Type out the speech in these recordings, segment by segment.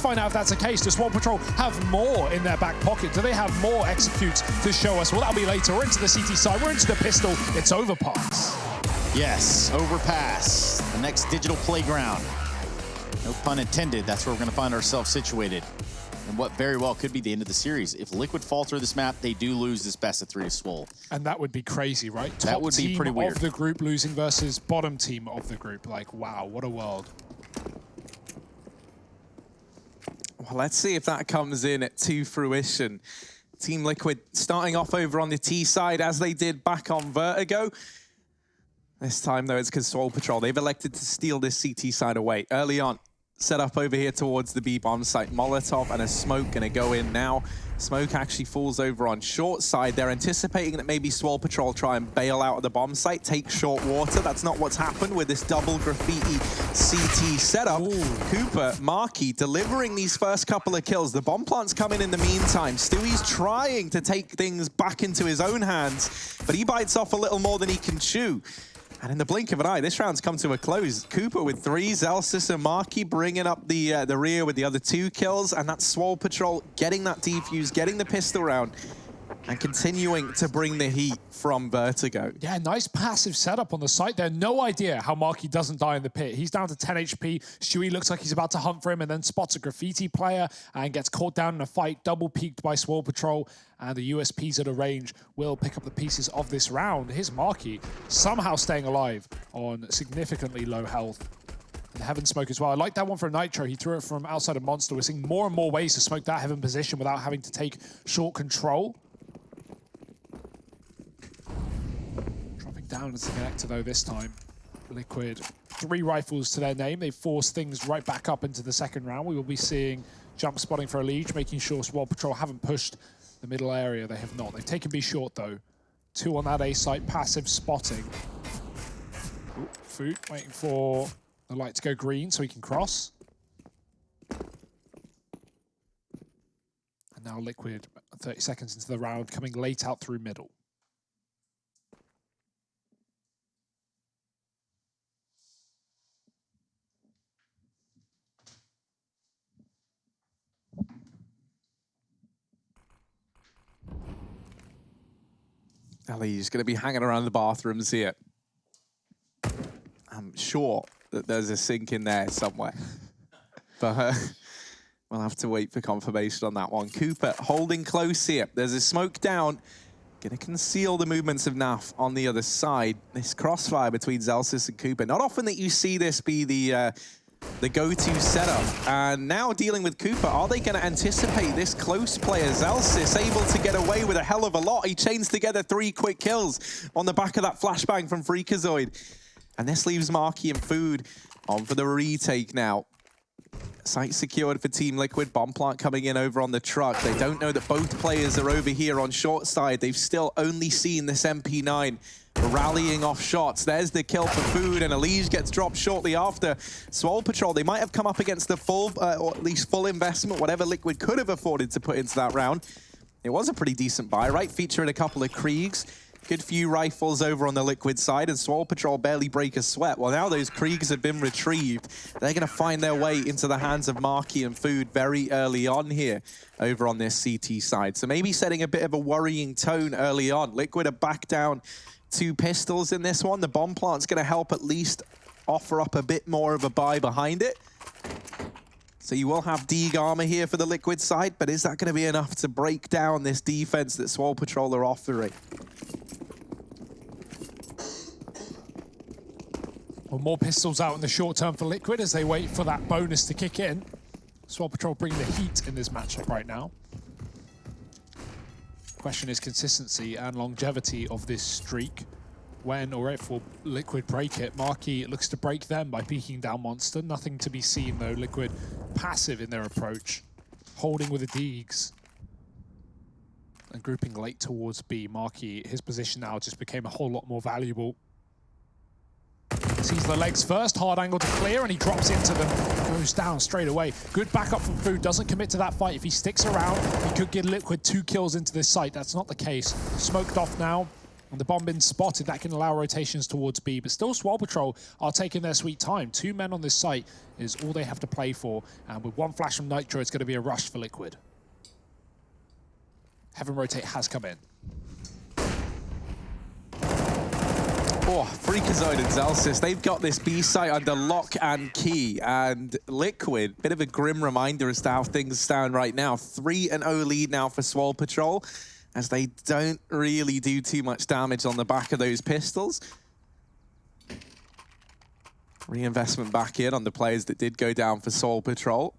find out if that's the case. Does Swole Patrol have more in their back pocket? Do they have more executes to show us? Well, that'll be later. We're into the CT side. We're into the pistol. It's Overpass. Yes, Overpass, the next digital playground. No pun intended. That's where we're going to find ourselves situated. And what very well could be the end of the series. If Liquid falter this map, they do lose this best of 3 to Swole. And that would be crazy, right? That would be pretty weird. Top team of the group losing versus bottom team of the group. Like, wow, what a world. Well, let's see if that comes in to fruition. Team Liquid starting off over on the T side as they did back on Vertigo. This time, though, it's because Swole Patrol, they've elected to steal this CT side away. Early on, set up over here towards the B bomb site. Molotov and a smoke gonna go in now. Smoke actually falls over on short side. They're anticipating that maybe Swole Patrol try and bail out of the bomb site, take short water. That's not what's happened with this double graffiti CT setup. Ooh. Cooper, Marky delivering these first couple of kills. The bomb plant's coming in the meantime. Stewie's trying to take things back into his own hands, but he bites off a little more than he can chew. And in the blink of an eye, this round's come to a close. Cooper with 3, Zelsis and Marky bringing up the rear with the other 2 kills, and that's Swole Patrol getting that defuse, getting the pistol round, and continuing to bring the heat from Vertigo. Yeah, nice passive setup on the site there. No idea how Marky doesn't die in the pit. He's down to 10 HP. Stewie looks like he's about to hunt for him and then spots a graffiti player and gets caught down in a fight, double peeked by Swole Patrol. And the USPs at a range will pick up the pieces of this round. Here's Marky somehow staying alive on significantly low health. And Heaven smoke as well. I like that one from Nitro. He threw it from outside of Monster. We're seeing more and more ways to smoke that Heaven position without having to take short control. Down as the connector though this time. Liquid, 3 rifles to their name. They force things right back up into the second round. We will be seeing jump spotting for a Liege, making sure Swole Patrol haven't pushed the middle area. They have not. They've taken B short though. 2 on that A site, passive spotting. Ooh, Food waiting for the light to go green so he can cross. And now Liquid, 30 seconds into the round, coming late out through middle. He's going to be hanging around the bathrooms here. I'm sure that there's a sink in there somewhere. But we'll have to wait for confirmation on that one. Cooper holding close here. There's a smoke down. Going to conceal the movements of Naf on the other side. This crossfire between Zelsis and Cooper. Not often that you see this be the go-to setup. And now dealing with Cooper, are they going to anticipate this close player? Zelsis able to get away with a hell of a lot. He chains together 3 quick kills on the back of that flashbang from Freakazoid. And this leaves Marky and Food on for the retake now. Site secured for Team Liquid. Bomb plant coming in over on the truck. They don't know that both players are over here on short side. They've still only seen this MP9 rallying off shots. There's the kill for Food, and Elige gets dropped shortly after. Swole Patrol, they might have come up against the full, or at least full investment, whatever Liquid could have afforded to put into that round. It was a pretty decent buy, right? Featuring a couple of Kriegs. Good few rifles over on the Liquid side, and Swole Patrol barely break a sweat. Well, now those Kriegs have been retrieved. They're going to find their way into the hands of Marky and Food very early on here over on this CT side. So maybe setting a bit of a worrying tone early on. Liquid are back down 2 pistols in this one. The bomb plant's going to help at least offer up a bit more of a buy behind it. So you will have Deeg armor here for the Liquid side, but is that going to be enough to break down this defense that Swole Patrol are offering? Well, more pistols out in the short term for Liquid as they wait for that bonus to kick in. Swole Patrol bringing the heat in this matchup right now. Question is consistency and longevity of this streak. When or if will Liquid break it? Marky looks to break them by peeking down Monster. Nothing to be seen though. Liquid passive in their approach. Holding with the Deegs. And grouping late towards B. Marky, his position now just became a whole lot more valuable. Sees the legs first, hard angle to clear, and he drops into them. Goes down straight away. Good backup from Food, doesn't commit to that fight. If he sticks around, he could get Liquid 2 kills into this site. That's not the case. Smoked off now. And the bomb been spotted. That can allow rotations towards B, but still Swole Patrol are taking their sweet time. 2 men on this site is all they have to play for. And with 1 flash from Nitro, it's going to be a rush for Liquid. Heaven Rotate has come in. Oh, Freakazoid and Zelsys, they've got this B site under lock and key. And Liquid, bit of a grim reminder as to how things stand right now. 3-0 lead now for Swole Patrol, as they don't really do too much damage on the back of those pistols. Reinvestment back in on the players that did go down for Swole Patrol.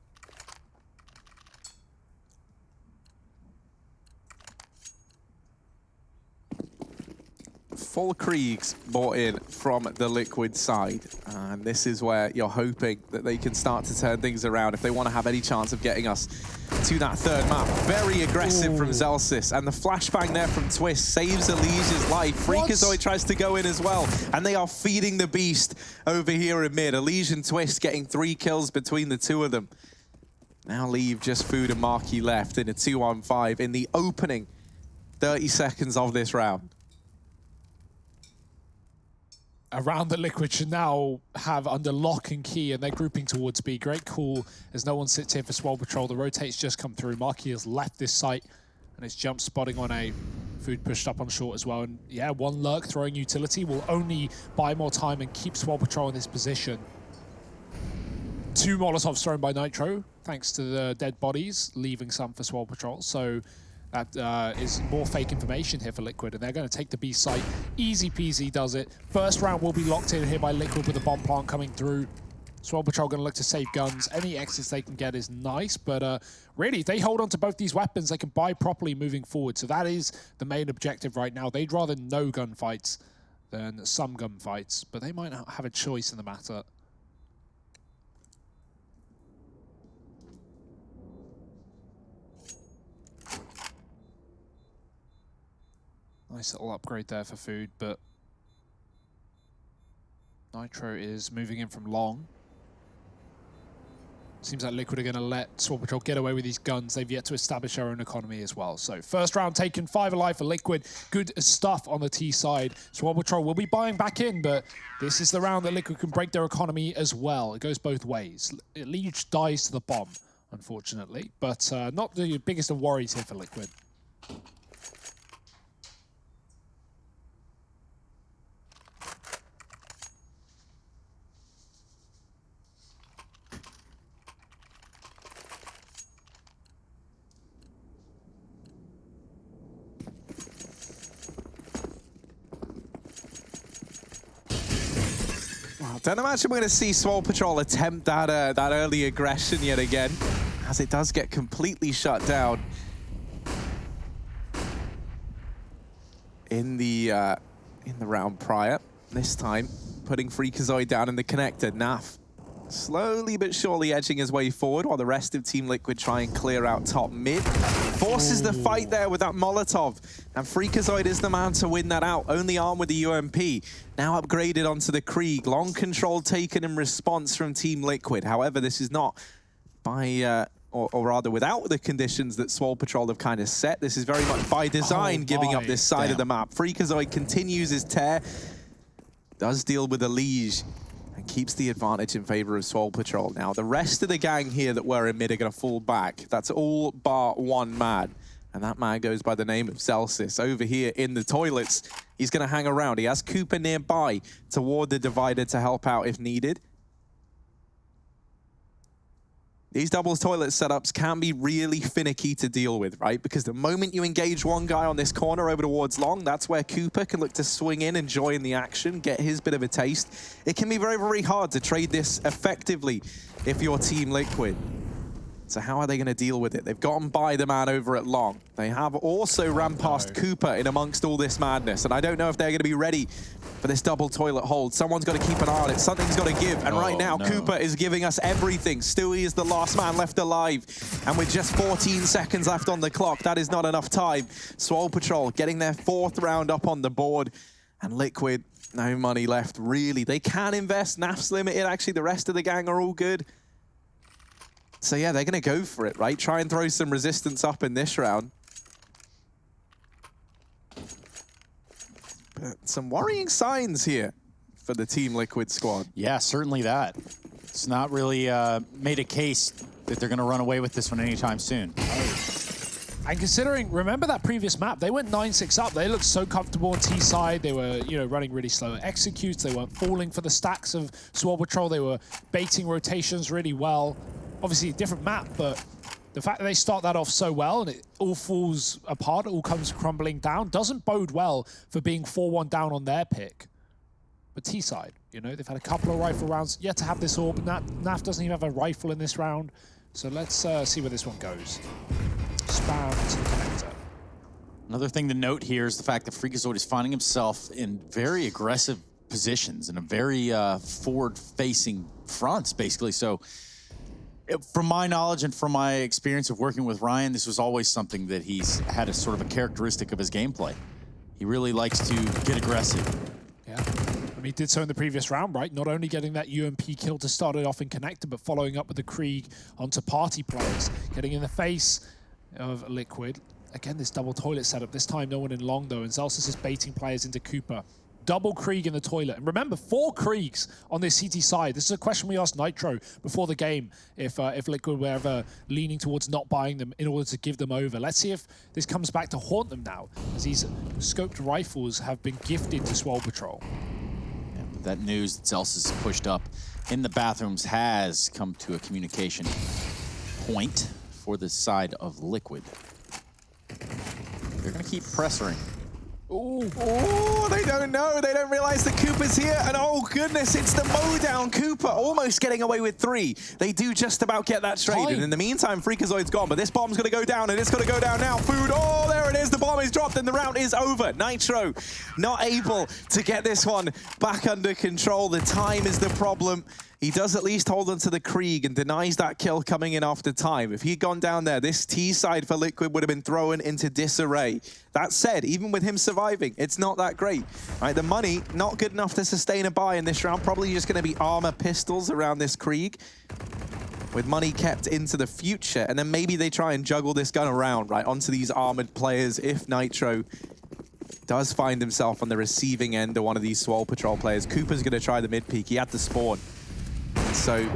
Full Kriegs bought in from the Liquid side, and this is where you're hoping that they can start to turn things around if they want to have any chance of getting us to that 3rd map. Very aggressive from Zelsys, and the flashbang there from Twist saves Elysia's life. Freakazoid tries to go in as well, and they are feeding the beast over here in mid. Elysian Twist getting 3 kills between the 2 of them. Now leave just Food and Marquee left in a 2-on-5 in the opening 30 seconds of this round. Around the Liquid should now have under lock and key, and they're grouping towards B. Great call as no one sits here for Swole Patrol. The rotates just come through. Marquee has left this site, and it's jump spotting on A. Food pushed up on short as well. And yeah, 1 lurk throwing utility will only buy more time and keep Swole Patrol in this position. 2 Molotovs thrown by Nitro, thanks to the dead bodies, leaving some for Swole Patrol. So that is more fake information here for Liquid, and they're going to take the B site. Easy peasy does it. First round will be locked in here by Liquid with the bomb plant coming through. Swole Patrol going to look to save guns. Any exits they can get is nice, but really, if they hold on to both these weapons, they can buy properly moving forward. So that is the main objective right now. They'd rather no gunfights than some gunfights, but they might not have a choice in the matter. Nice little upgrade there for Food, but Nitro is moving in from long. Seems like Liquid are going to let Swole Patrol get away with these guns. They've yet to establish their own economy as well. So first round taken, 5 alive for Liquid. Good stuff on the T side. Swole Patrol will be buying back in, but this is the round that Liquid can break their economy as well. It goes both ways. Leech dies to the bomb, unfortunately, but not the biggest of worries here for Liquid. Don't imagine we're going to see Swole Patrol attempt that early aggression yet again, as it does get completely shut down in the round prior. This time, putting Freakazoid down in the connector. Naf slowly but surely edging his way forward, while the rest of Team Liquid try and clear out top mid. Forces the fight there with that Molotov, and Freakazoid is the man to win that out. Only armed with the UMP, now upgraded onto the Krieg. Long control taken in response from Team Liquid. However, this is not by, or rather without the conditions that Swole Patrol have kind of set. This is very much by design, giving up this side of the map. Freakazoid continues his tear, does deal with a Liege, and keeps the advantage in favor of Swole Patrol. Now, the rest of the gang here that were in mid are going to fall back. That's all bar 1 man. And that man goes by the name of Zelsys. Over here in the toilets, he's going to hang around. He has Cooper nearby toward the divider to help out if needed. These doubles toilet setups can be really finicky to deal with, right? Because the moment you engage one guy on this corner over towards long, that's where Cooper can look to swing in and join the action, get his bit of a taste. It can be very, very hard to trade this effectively if you're Team Liquid. So how are they going to deal with it? They've gotten by the man over at long. They have also ran past Cooper in amongst all this madness, and I don't know if they're going to be ready for this double toilet hold. Someone's got to keep an eye on it. Something's got to give, and right now Cooper is giving us everything. Stewie is the last man left alive, and with just 14 seconds left on the clock, that is not enough time. Swole Patrol getting their 4th round up on the board, and Liquid, no money left, really. They can invest. Naf's limited. Actually, the rest of the gang are all good. So yeah, they're going to go for it, right? Try and throw some resistance up in this round. Some worrying signs here for the Team Liquid squad. Yeah, certainly that. It's not really made a case that they're going to run away with this one anytime soon. And considering, remember that previous map, they went 9-6 up. They looked so comfortable on T side. They were, running really slow executes. They weren't falling for the stacks of Swole Patrol. They were baiting rotations really well. Obviously, a different map, but the fact that they start that off so well and it all falls apart, it all comes crumbling down, doesn't bode well for being 4-1 down on their pick. But T side, they've had a couple of rifle rounds. Yet to have this orb. NAF doesn't even have a rifle in this round. So let's see where this one goes. Spam to the connector. Another thing to note here is the fact that Freakazoid is finding himself in very aggressive positions and a very forward-facing fronts, basically. So from my knowledge and from my experience of working with Ryan, this was always something that he's had as sort of a characteristic of his gameplay. He really likes to get aggressive. Yeah. I mean, he did so in the previous round, right? Not only getting that UMP kill to start it off in connector, but following up with the Krieg onto party players, getting in the face of Liquid. Again, this double toilet setup. This time, no one in long, though, and Zelsis is baiting players into Cooper. Double Krieg in the toilet. And remember, 4 Kriegs on this CT side. This is a question we asked Nitro before the game, if Liquid were ever leaning towards not buying them in order to give them over. Let's see if this comes back to haunt them now, as these scoped rifles have been gifted to Swole Patrol. Yeah, that news that Zelsis is pushed up in the bathrooms has come to a communication point for the side of Liquid. They're going to keep pressuring. Oh, they don't know. They don't realize that Cooper's here. And oh, goodness, it's the mowdown. Cooper almost getting away with 3. They do just about get that straight. And in the meantime, Freakazoid's gone. But this bomb's going to go down, and it's going to go down now. Food. Oh, there it is. The bomb is dropped, and the round is over. Nitro not able to get this one back under control. The time is the problem. He does at least hold on to the Krieg and denies that kill coming in after time. If he'd gone down there, this T side for Liquid would have been thrown into disarray. That said, even with him surviving, it's not that great. Right, the money, not good enough to sustain a buy in this round. Probably just going to be armor pistols around this Krieg, with money kept into the future. And then maybe they try and juggle this gun around, right, onto these armored players if Nitro does find himself on the receiving end of one of these Swole Patrol players. Cooper's going to try the mid-peek. He had the spawn. So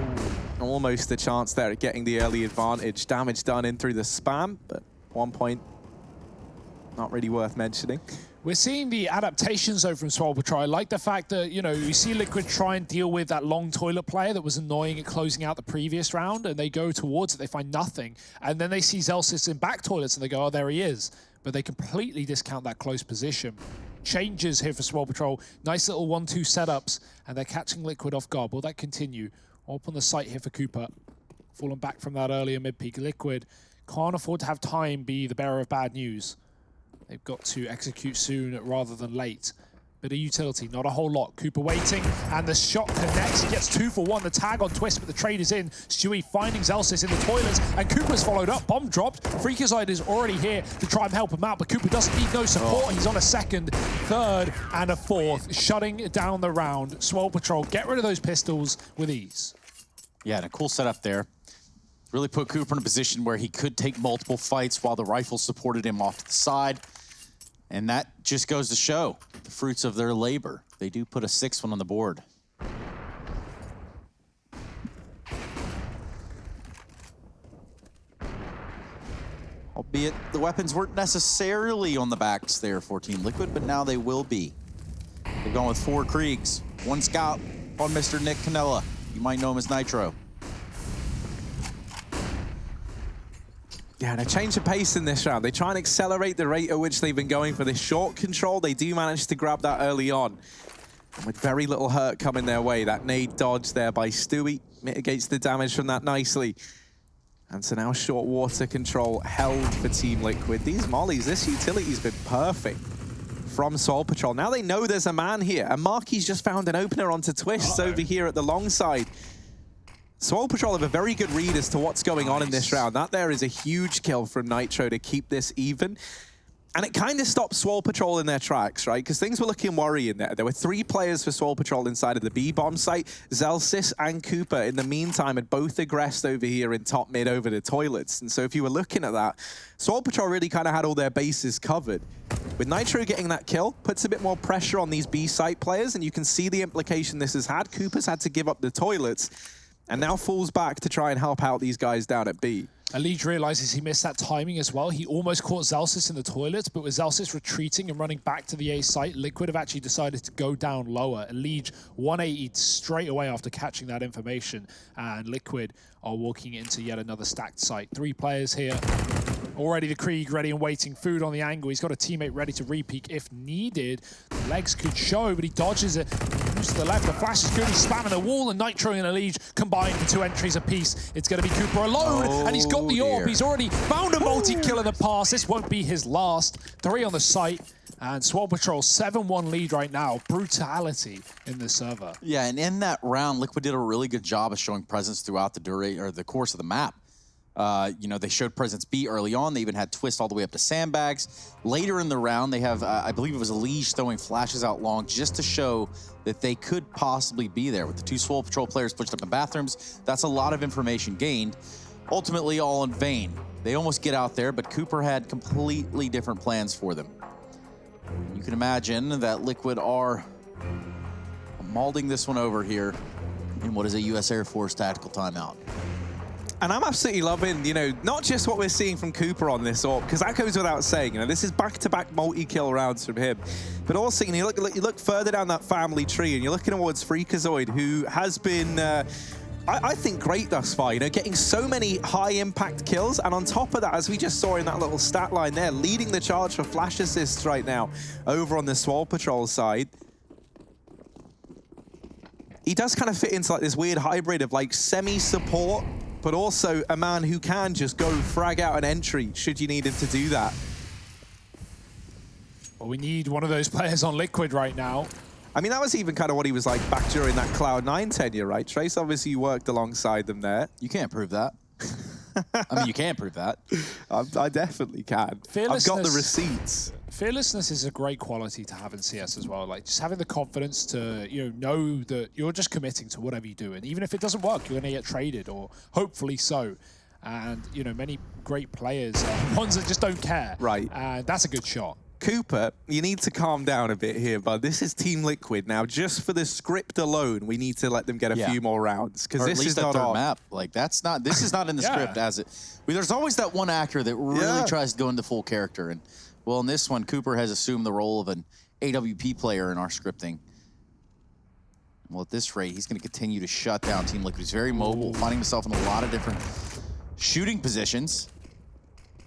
almost a chance there at getting the early advantage. Damage done in through the spam, but 1 point not really worth mentioning. We're seeing the adaptations though from Swole Patrol. I like the fact that, you see Liquid try and deal with that long toilet player that was annoying at closing out the previous round, and they go towards it, they find nothing, and then they see Zelsis in back toilets and they go, oh, there he is. But they completely discount that close position. Changes here for Swole Patrol. Nice little 1-2 setups, and they're catching Liquid off guard. Will that continue? Up on the site here for Cooper. Fallen back from that earlier mid-peak. Liquid can't afford to have time be the bearer of bad news. They've got to execute soon rather than late. Bit of utility, not a whole lot. Cooper waiting, and the shot connects. He gets 2 for 1. The tag on Twist, but the trade is in. Stewie finding Zelsis in the toilets, and Cooper's followed up. Bomb dropped. Freakazoid is already here to try and help him out, but Cooper doesn't need no support. He's on a 2nd, 3rd, and a 4th, shutting down the round. Swole Patrol, get rid of those pistols with ease. Yeah, and a cool setup there. Really put Cooper in a position where he could take multiple fights while the rifle supported him off to the side. And that just goes to show the fruits of their labor. They do put a 6th one on the board. Albeit the weapons weren't necessarily on the backs there for Team Liquid, but now they will be. They've gone with 4 Kriegs, 1 scout on Mr. Nick Canella. You might know him as Nitro. Yeah, and a change of pace in this round. They try and accelerate the rate at which they've been going for this short control. They do manage to grab that early on. And with very little hurt coming their way, that nade dodge there by Stewie mitigates the damage from that nicely. And so now short water control held for Team Liquid. These mollies, this utility's been perfect from Swole Patrol. Now they know there's a man here, and Marky's just found an opener onto Twists over here at the long side. Swole Patrol have a very good read as to what's going on in this round. That there is a huge kill from Nitro to keep this even. And it kind of stopped Swole Patrol in their tracks, right? Because things were looking worrying there. There were 3 players for Swole Patrol inside of the B-bomb site. Zelsis and Cooper, in the meantime, had both aggressed over here in top mid over the toilets. And so if you were looking at that, Swole Patrol really kind of had all their bases covered. With Nitro getting that kill, puts a bit more pressure on these B-site players, and you can see the implication this has had. Cooper's had to give up the toilets, and now falls back to try and help out these guys down at B. Elij realizes he missed that timing as well. He almost caught Zelsis in the toilets, but with Zelsis retreating and running back to the A site, Liquid have actually decided to go down lower. Elij 180'd straight away after catching that information, and Liquid are walking into yet another stacked site. 3 players here. Already the Krieg ready and waiting. Food on the angle. He's got a teammate ready to re-peek if needed. The legs could show, but he dodges it. Moves to the left. The flash is good. He's spamming the wall, and Nitro and Elij combined for 2 entries apiece. It's going to be Cooper alone, and he's got the AWP. He's already found a multi-kill in the past. This won't be his last. 3 on the site. And Swole Patrol 7-1 lead right now. Brutality in the server. Yeah, and in that round, Liquid did a really good job of showing presence throughout the course of the map. You know, they showed presence B early on. They even had Twist all the way up to sandbags. Later in the round, they have, I believe it was Elij throwing flashes out long just to show that they could possibly be there. With the 2 Swole Patrol players pushed up in bathrooms, that's a lot of information gained. Ultimately, all in vain. They almost get out there, but Cooper had completely different plans for them. You can imagine that Liquid are mauling this one over here in what is a U.S. Air Force tactical timeout. And I'm absolutely loving, you know, not just what we're seeing from Cooper on this AWP, because that goes without saying. You know, this is back-to-back multi-kill rounds from him. But also, you know, you look further down that family tree, and you're looking towards Freakazoid, who has been, I think, great thus far. You know, getting so many high-impact kills, and on top of that, as we just saw in that little stat line there, leading the charge for flash assists right now over on the Swole Patrol side. He does kind of fit into like this weird hybrid of like semi-support, but also a man who can just go frag out an entry should you need him to do that. Well, we need one of those players on Liquid right now. I mean, that was even kind of what he was like back during that Cloud9 tenure, right? Trace, obviously, you worked alongside them there. You can't prove that. I mean, you can prove that. I definitely can. I've got the receipts. Fearlessness is a great quality to have in CS as well. Like, just having the confidence to, know that you're just committing to whatever you do. And even if it doesn't work, you're going to get traded, or hopefully so. And, many great players are ones that just don't care. Right. And that's a good shot. Cooper, you need to calm down a bit here, bud. This is Team Liquid. Now, just for the script alone, we need to let them get a few more rounds, because this is not on. Map. Like, this is not in the script as it. There's always that one actor that really tries to go into full character. And, well, in this one, Cooper has assumed the role of an AWP player in our scripting. Well, at this rate, he's going to continue to shut down Team Liquid. He's very mobile, finding himself in a lot of different shooting positions.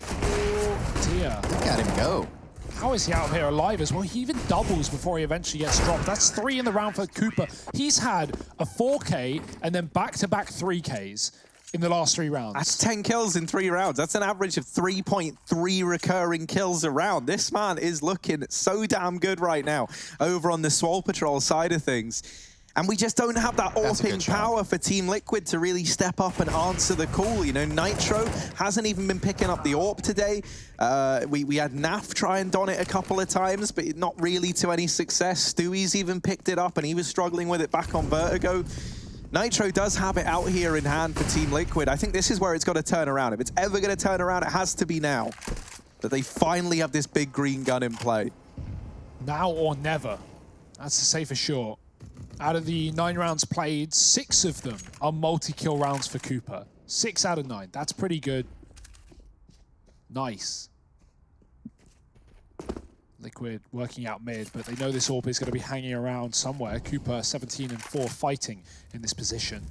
Oh, dear. Look at him go. How is he out here alive as well? He even doubles before he eventually gets dropped. That's 3 in the round for Cooper. He's had a 4K and then back-to-back 3Ks in the last 3 rounds. That's 10 kills in 3 rounds. That's an average of 3.3 recurring kills a round. This man is looking so damn good right now over on the Swole Patrol side of things. And we just don't have that AWPing power for Team Liquid to really step up and answer the call. You know, Nitro hasn't even been picking up the AWP today. We had Naf try and don it a couple of times, but not really to any success. Stewie's even picked it up, and he was struggling with it back on Vertigo. Nitro does have it out here in hand for Team Liquid. I think this is where it's got to turn around. If it's ever going to turn around, it has to be now. That they finally have this big green gun in play. Now or never. That's to say for sure. Out of the 9 rounds played, 6 of them are multi-kill rounds for Cooper. 6 out of 9. That's pretty good. Nice. Liquid working out mid, but they know this AWP is going to be hanging around somewhere. Cooper 17-4 fighting in this position.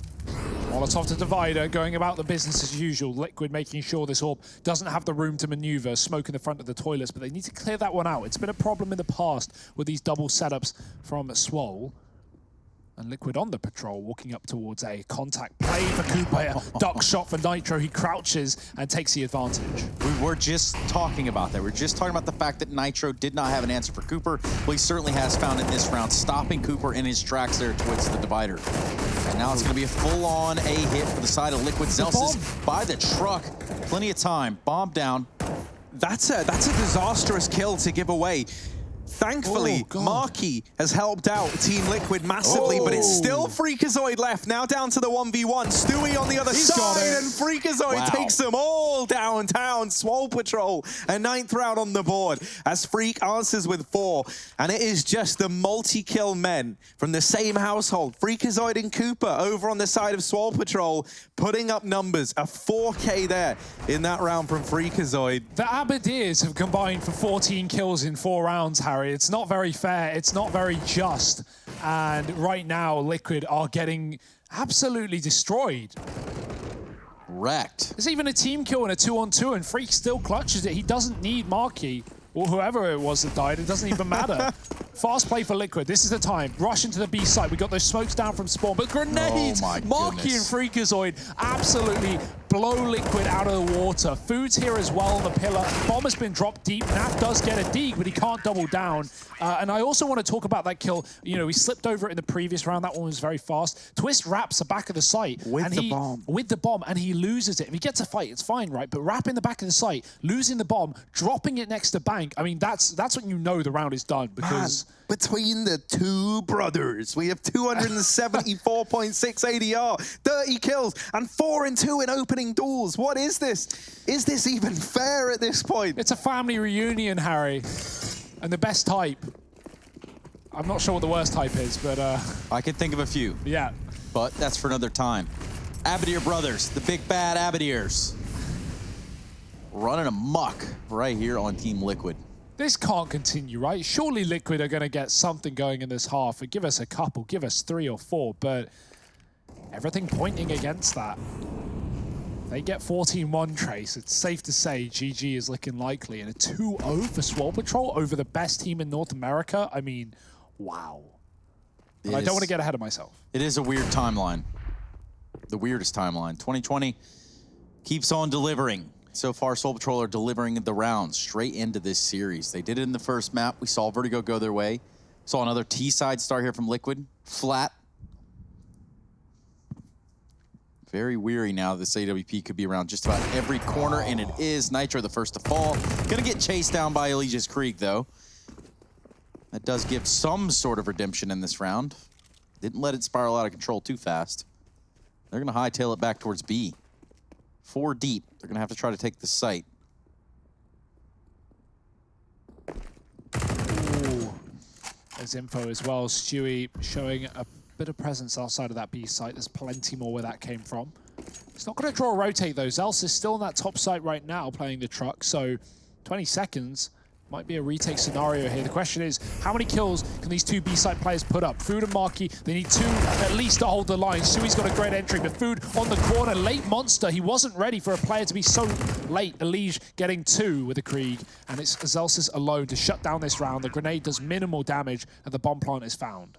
Molotov to Divider, going about the business as usual. Liquid making sure this AWP doesn't have the room to maneuver. Smoke in the front of the toilets, but they need to clear that one out. It's been a problem in the past with these double setups from Swole. And Liquid on the patrol, walking up towards a contact play for Cooper. Duck shot for Nitro. He crouches and takes the advantage. We were just talking about that. We were just talking about the fact that Nitro did not have an answer for Cooper. Well, he certainly has found in this round, stopping Cooper in his tracks there towards the Divider. And now it's going to be a full-on A hit for the side of Liquid. Zelsis by the truck. Plenty of time. Bomb down. That's a disastrous kill to give away. Thankfully, Marky has helped out Team Liquid massively, but it's still Freakazoid left. Now down to the 1v1. Stewie on the other side, and Freakazoid takes them all downtown. Swole Patrol, a 9th round on the board, as Freak answers with 4. And it is just the multi-kill men from the same household, Freakazoid and Cooper, over on the side of Swole Patrol, putting up numbers. A 4K there in that round from Freakazoid. The Aberdeers have combined for 14 kills in 4 rounds, Harry. It's not very fair. It's not very just. And right now, Liquid are getting absolutely destroyed. Wrecked. There's even a team kill and a 2-on-2, and Freak still clutches it. He doesn't need Marky, or whoever it was that died. It doesn't even matter. Fast play for Liquid. This is the time. Rush into the B site. We got those smokes down from spawn, but grenades! Oh my Marky and goodness. Freakazoid absolutely blow Liquid out of the water. Food's here as well on the pillar. Bomb has been dropped deep. Naf does get a dig, but he can't double down. And I also want to talk about that kill. You know, he slipped over it in the previous round. That one was very fast. Twist wraps the back of the site. With the bomb, and he loses it. If he gets a fight, it's fine, right? But wrapping the back of the site, losing the bomb, dropping it next to Bank, I mean, that's when you know the round is done, because... Man, between the two brothers, we have 274.6 ADR, 30 kills, and 4 and 2 in opening duels. What is this? Is this even fair at this point? It's a family reunion, Harry. And the best type. I'm not sure what the worst type is, but... I can think of a few. Yeah. But that's for another time. Abadir brothers, the big bad Abadirs. Running amok right here on Team Liquid. This can't continue, right? Surely Liquid are going to get something going in this half. Give us a couple, give us 3 or 4, but everything pointing against that. They get 14-1 Trace. It's safe to say GG is looking likely. And a 2-0 for Swole Patrol over the best team in North America. I mean, wow. But I don't want to get ahead of myself. It is a weird timeline. The weirdest timeline. 2020 keeps on delivering. So far, Swole Patrol are delivering the rounds straight into this series. They did it in the first map. We saw Vertigo go their way. Saw another T-side start here from Liquid. Flat. Very weary now that this AWP could be around just about every corner, and it is. Nitro the first to fall. Gonna get chased down by Elysia's Creek, though. That does give some sort of redemption in this round. Didn't let it spiral out of control too fast. They're gonna hightail it back towards B. 4 deep. They're going to have to try to take the site. Ooh. There's info as well. Stewie showing a bit of presence outside of that B site. There's plenty more where that came from. He's not going to draw a rotate, though. Zels is still on that top site right now playing the truck. So 20 seconds might be a retake scenario here. The question is, how many kills can these 2 B-side players put up? Food and Marky, they need 2 at least to hold the line. Sui's got a great entry, but Food on the corner. Late monster. He wasn't ready for a player to be so late. Elige getting 2 with a Krieg, and it's Zelsis alone to shut down this round. The grenade does minimal damage, and the bomb plant is found.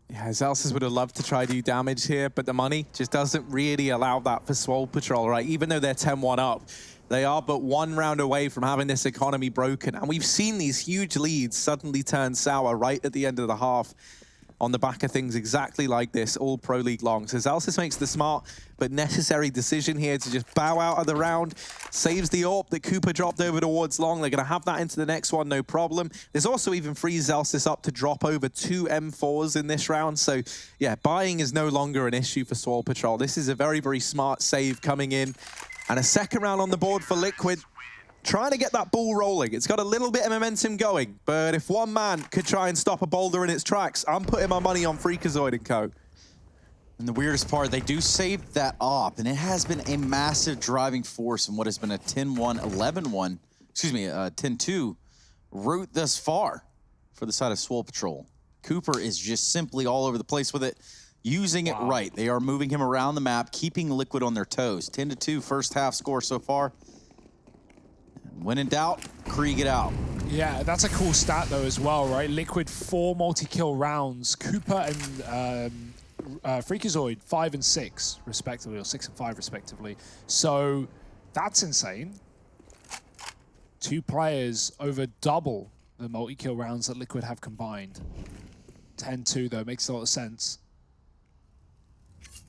Yeah, Zelsis would have loved to try to do damage here, but the money just doesn't really allow that for Swole Patrol, right? Even though they're 10-1 up, they are but 1 round away from having this economy broken. And we've seen these huge leads suddenly turn sour right at the end of the half on the back of things exactly like this, all Pro League long. So Zelsis makes the smart but necessary decision here to just bow out of the round, saves the AWP that Cooper dropped over towards long. They're going to have that into the next one, no problem. There's also even frees Zelsis up to drop over 2 M4s in this round. So yeah, buying is no longer an issue for Swole Patrol. This is a very, very smart save coming in. And a second round on the board for Liquid. Trying to get that ball rolling. It's got a little bit of momentum going, but if one man could try and stop a boulder in its tracks, I'm putting my money on Freakazoid and co. And the weirdest part, they do save that op, and it has been a massive driving force in what has been a 10-1, 11-1, excuse me, 10-2 route thus far for the side of Swole Patrol. Cooper is just simply all over the place with it, using it right. They are moving him around the map, keeping Liquid on their toes. 10-2 first half score so far. When in doubt, Krieg it out. Yeah, that's a cool stat, though, as well, right? Liquid 4 multi-kill rounds. Cooper and Freakazoid 5 and 6, respectively, or 6 and 5, respectively. So that's insane. 2 players over double the multi-kill rounds that Liquid have combined. 10-2, though, makes a lot of sense.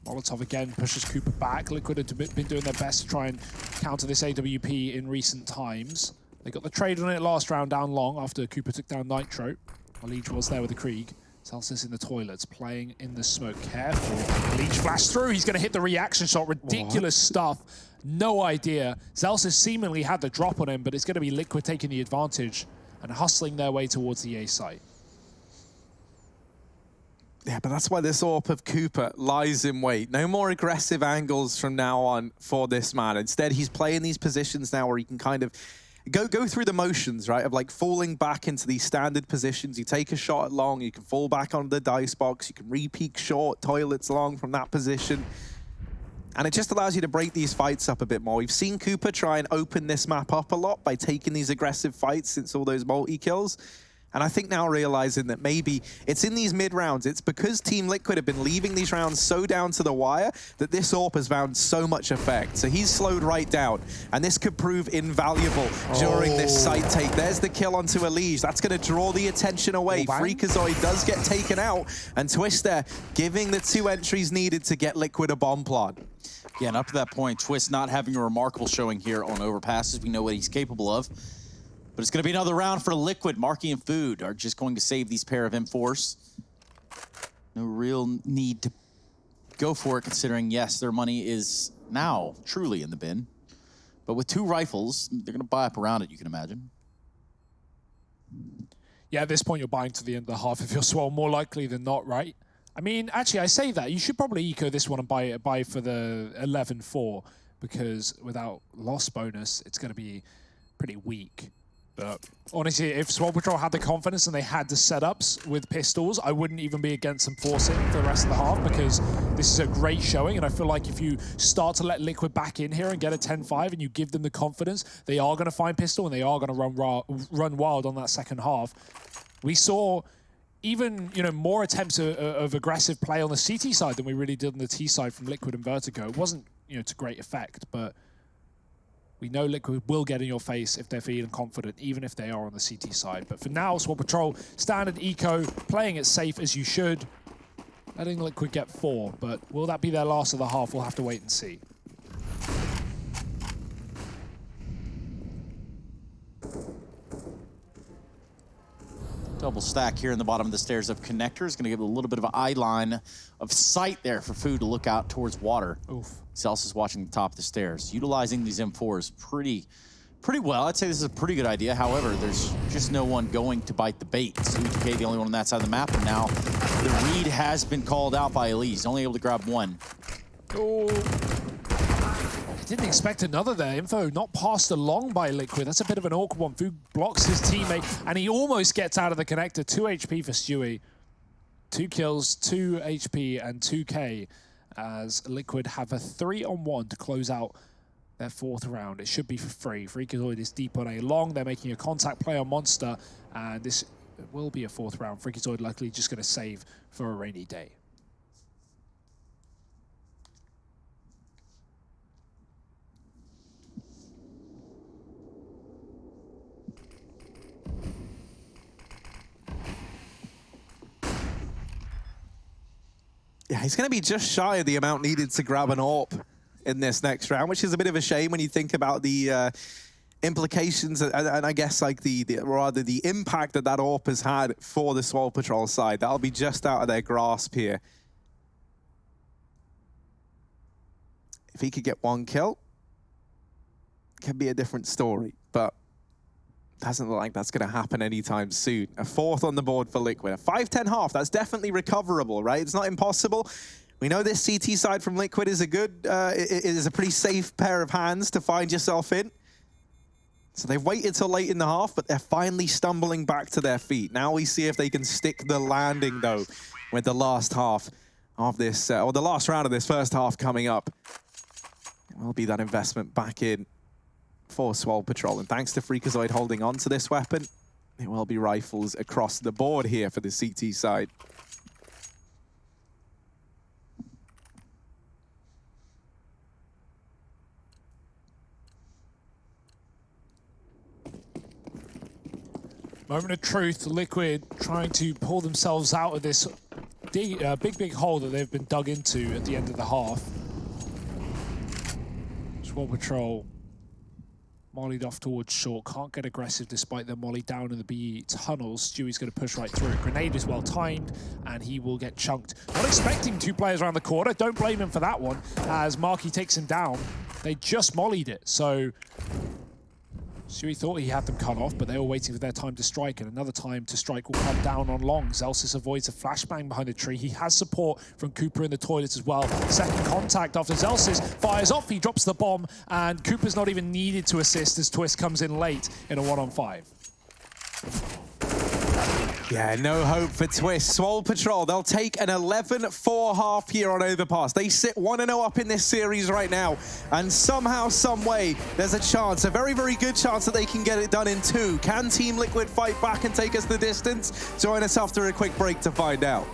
Molotov again pushes Cooper back. Liquid have been doing their best to try and counter this AWP in recent times. They got the trade on it last round down long after Cooper took down Nitro. Leech was there with the Krieg. Celsius in the toilets, playing in the smoke. Careful. Leech flashed through. He's going to hit the reaction shot. Ridiculous stuff. No idea. Celsius seemingly had the drop on him, but it's going to be Liquid taking the advantage and hustling their way towards the A site. Yeah, but that's why this AWP of Cooper lies in wait. No more aggressive angles from now on for this man. Instead, he's playing these positions now where he can kind of go through the motions, right, of like falling back into these standard positions. You take a shot at long, you can fall back onto the dice box, you can re-peek short, toilets long from that position. And it just allows you to break these fights up a bit more. We've seen Cooper try and open this map up a lot by taking these aggressive fights since all those multi-kills. And I think now realizing that maybe it's in these mid-rounds, it's because Team Liquid have been leaving these rounds so down to the wire that this AWP has found so much effect. So he's slowed right down, and this could prove invaluable during this site take. There's the kill onto Elige. That's going to draw the attention away. Freakazoid does get taken out, and Twist there giving the 2 entries needed to get Liquid a bomb plant. Yeah, and up to that point, Twist not having a remarkable showing here on Overpasses. We know what he's capable of. But it's going to be another round for Liquid. Marky and Food are just going to save these pair of M4s. No real need to go for it, considering, yes, their money is now truly in the bin. But with 2 rifles, they're going to buy up around it, you can imagine. Yeah, at this point, you're buying to the end of the half if you're Swole, more likely than not, right? I mean, actually, I say that. You should probably eco this one and buy for the 11-4, because without loss bonus, it's going to be pretty weak. But honestly, if Swole Patrol had the confidence and they had the setups with pistols, I wouldn't even be against them forcing for the rest of the half, because this is a great showing. And I feel like if you start to let Liquid back in here and get a 10-5 and you give them the confidence, they are going to find pistol and they are going to run wild on that second half. We saw even more attempts of aggressive play on the CT side than we really did on the T side from Liquid and Vertigo. It wasn't to great effect, but we know Liquid will get in your face if they're feeling confident, even if they are on the CT side. But for now, Swole Patrol, standard eco, playing it safe as you should, letting Liquid get 4. But will that be their last of the half? We'll have to wait and see. Double stack here in the bottom of the stairs of Connector is going to give a little bit of an eye line of sight there for Food to look out towards water. Oof. Celsius watching the top of the stairs. Utilizing these M4s pretty well. I'd say this is a pretty good idea. However, there's just no one going to bite the bait. So UTK the only one on that side of the map, and now the read has been called out by Elise. He's only able to grab 1. Oh. I didn't expect another there. Info not passed along by Liquid. That's a bit of an awkward one. Food blocks his teammate, and he almost gets out of the connector. 2 HP for Stewie. 2 kills, 2 HP, and 2K as Liquid have a 3-on-1 to close out their 4th round. It should be for free. Freakazoid is deep on A long. They're making a contact play on Monster, and this will be a 4th round. Freakazoid likely just going to save for a rainy day. Yeah, he's going to be just shy of the amount needed to grab an AWP in this next round, which is a bit of a shame when you think about the implications and I guess like the impact that AWP has had for the Swole Patrol side. That'll be just out of their grasp here. If he could get 1 kill, it could be a different story, but doesn't look like that's going to happen anytime soon. A 4th on the board for Liquid. A 5-10 half, that's definitely recoverable, right? It's not impossible. We know this CT side from Liquid is a good, it is a pretty safe pair of hands to find yourself in. So they've waited till late in the half, but they're finally stumbling back to their feet. Now we see if they can stick the landing, though, with the last half of this, or the last round of this first half coming up. It will be that investment back in for Swole Patrol. And thanks to Freakazoid holding on to this weapon, it will be rifles across the board here for the CT side. Moment of truth, Liquid trying to pull themselves out of this big hole that they've been dug into at the end of the half. Swole Patrol mollied off towards short, can't get aggressive despite their molly down in the B tunnels. Stewie's going to push right through it. Grenade is well timed, and he will get chunked. Not expecting 2 players around the corner. Don't blame him for that one, as Marky takes him down. They just mollied it, so Stewie thought he had them cut off, but they were waiting for their time to strike, and another time to strike will come down on long. Zelsis avoids a flashbang behind the tree. He has support from Cooper in the toilet as well. Second contact after Zelsis fires off, he drops the bomb, and Cooper's not even needed to assist as Twist comes in late in a 1-on-5. Yeah, no hope for Twist. Swole Patrol, they'll take an 11-4 half here on Overpass. They sit 1-0 up in this series right now, and somehow, some way, there's a chance, a very, very good chance that they can get it done in 2. Can Team Liquid fight back and take us the distance? Join us after a quick break to find out.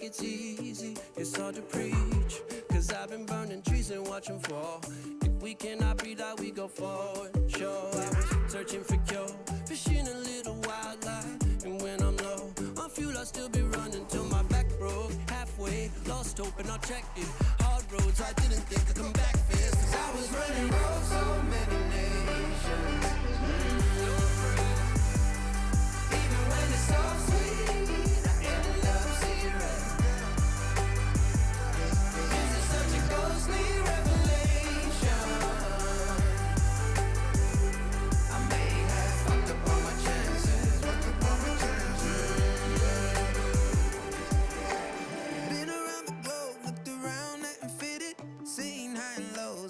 It's easy, it's hard to preach, cause I've been burning trees and watching fall. If we cannot breathe out, we go forward. Sure, I was searching for cure, fishing a little wildlife, and when I'm low on fuel, I'll still be running till my back broke. Halfway, lost hope and I checked it. Hard roads, I didn't think I'd come back fast, cause I was running roads so many nations. Even when it's so sweet, I ended up zero.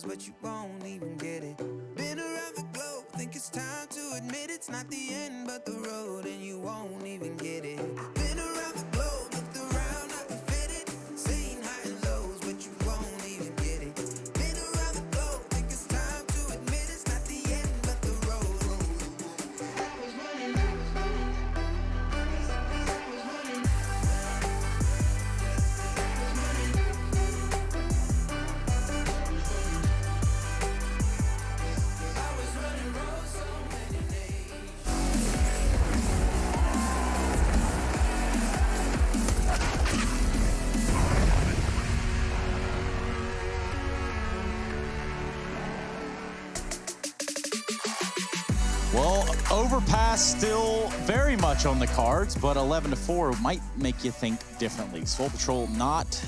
But you won't even get it. Been around the globe, think it's time to admit it's not the end but the road, and you won't even get it. Been around the globe, looked around, not fitted, seen high and lows, but you won't even get it. Been around the globe, think it's time to admit it's not the end but the road. Well, Overpass still very much on the cards, but 11-4 might make you think differently. Swole Patrol not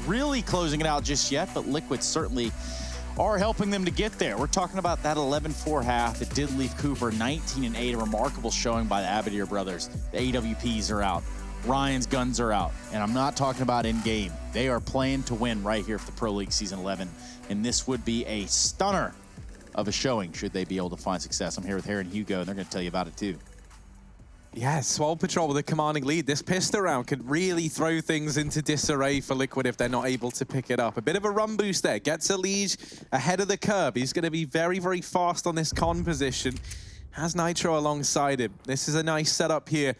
really closing it out just yet, but Liquid certainly are helping them to get there. We're talking about that 11-4 half. It did leave Cooper 19-8, a remarkable showing by the Abadir brothers. The AWPs are out. Ryan's guns are out. And I'm not talking about in-game. They are playing to win right here for the Pro League Season 11. And this would be a stunner of a showing should they be able to find success. I'm here with Harry and Hugo, and they're going to tell you about it too. Yeah, Swole Patrol with a commanding lead. This pistol round could really throw things into disarray for Liquid if they're not able to pick it up. A bit of a run boost there. Gets a lead ahead of the curb. He's going to be very, very fast on this con position. Has Nitro alongside him. This is a nice setup here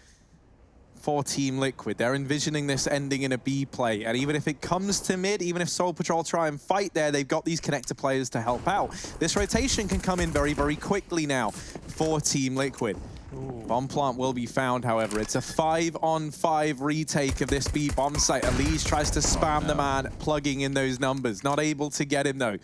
for Team Liquid. They're envisioning this ending in a B play, and even if it comes to mid, even if Swole Patrol try and fight there, they've got these connector players to help out. This rotation can come in very, very quickly now for Team Liquid. Ooh. Bomb plant will be found, however. It's a 5-on-5 retake of this B bomb site. Elise tries to spam the man, plugging in those numbers. Not able to get him, though.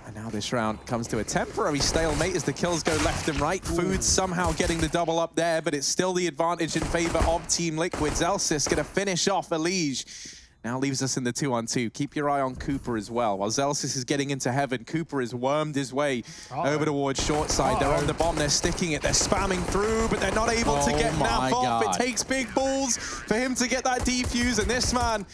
And now this round comes to a temporary stalemate as the kills go left and right. Food somehow getting the double up there, but it's still the advantage in favor of Team Liquid. Zelsis going to finish off Elige. Now leaves us in the 2-on-2. Keep your eye on Cooper as well. While Zelsis is getting into heaven, Cooper has wormed his way over towards short side. They're on the bomb, they're sticking it, they're spamming through, but they're not able to get Nap off. It takes big balls for him to get that defuse, and this man,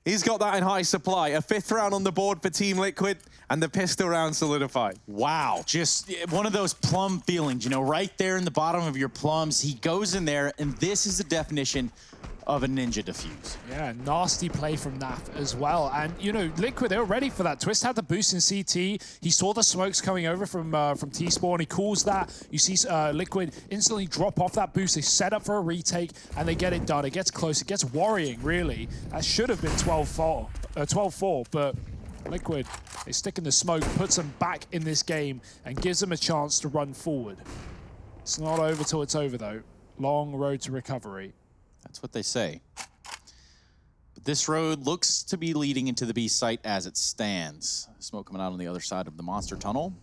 he's got that in high supply. A 5th round on the board for Team Liquid, and the pistol round solidified. Wow, just one of those plum feelings, you know, right there in the bottom of your plums. He goes in there, and this is the definition of a ninja defuse. Yeah, nasty play from Naf as well. And, you know, Liquid, they were ready for that. Twist had the boost in CT. He saw the smokes coming over from T-Spawn. He calls that. You see Liquid instantly drop off that boost. They set up for a retake, and they get it done. It gets close. It gets worrying, really. That should have been 12-4, but Liquid, they stick in the smoke, puts them back in this game, and gives them a chance to run forward. It's not over till it's over, though. Long road to recovery. That's what they say. But this road looks to be leading into the B site as it stands. Smoke coming out on the other side of the monster tunnel.